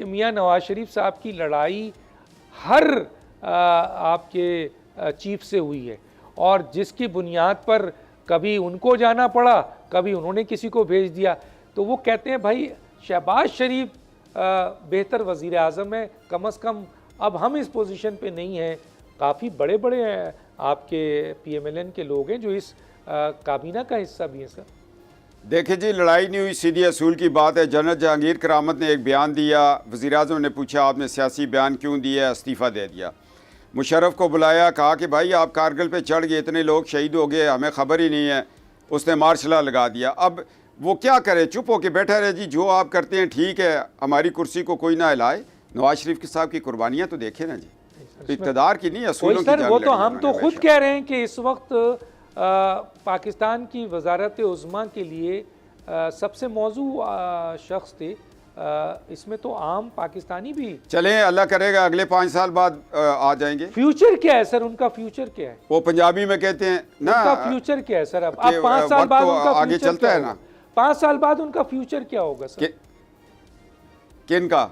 कि मियाँ नवाज शरीफ साहब की लड़ाई हर आपके चीफ से हुई है, और जिसकी बुनियाद पर कभी उनको जाना पड़ा, कभी उन्होंने किसी को भेज दिया। तो वो कहते हैं भाई शहबाज शरीफ बेहतर वज़ीर आज़म है, कम अज़ कम अब हम इस पोजीशन पे नहीं हैं। काफ़ी बड़े बड़े आपके PMLN के लोग हैं जो इस काबीना का हिस्सा भी हैं सर। देखिए जी, लड़ाई नहीं हुई, सीधी असूल की बात है। जनरल जहांगीर करामत ने एक बयान दिया, वज़ीर आज़म ने पूछा आपने सियासी बयान क्यों दिया, इस्तीफ़ा दे दिया। मुशर्रफ को बुलाया, कहा कि भाई आप कारगिल पे चढ़ गए, इतने लोग शहीद हो गए, हमें ख़बर ही नहीं है। उसने मार्शल लॉ लगा दिया। अब वो क्या करे, चुप होकर बैठा रहे जी, जो आप करते हैं ठीक है, हमारी कुर्सी को कोई ना हिलाए। नवाज शरीफ साहब की कुर्बानियाँ तो देखें ना जी, इक़्तिदार की नहीं, असूलों की जंग वो तो हम तो खुद कह रहे हैं कि इस वक्त पाकिस्तान की वजारत उज़्मा के लिए सबसे मौजू शख्स थे। इसमें तो आम पाकिस्तानी भी चलें, अल्लाह करेगा अगले 5 साल बाद आ जाएंगे। फ्यूचर क्या है सर, उनका फ्यूचर क्या है? वो पंजाबी में कहते हैं ना, उनका फ्यूचर क्या है सर? अब 5 साल बाद उनका आगे चलता है ना, 5 साल बाद उनका फ्यूचर क्या होगा सर? किन का?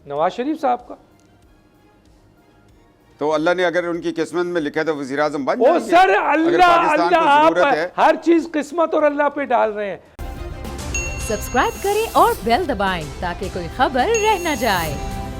नवाज शरीफ साहब का। तो अल्लाह ने अगर उनकी किस्मत में लिखा तो वज़ीर आज़म बन जाएंगे। सर अल्लाह आप है। हर चीज किस्मत और अल्लाह पे डाल रहे हैं। सब्सक्राइब करें और बेल दबाएं ताकि कोई खबर रह न जाए।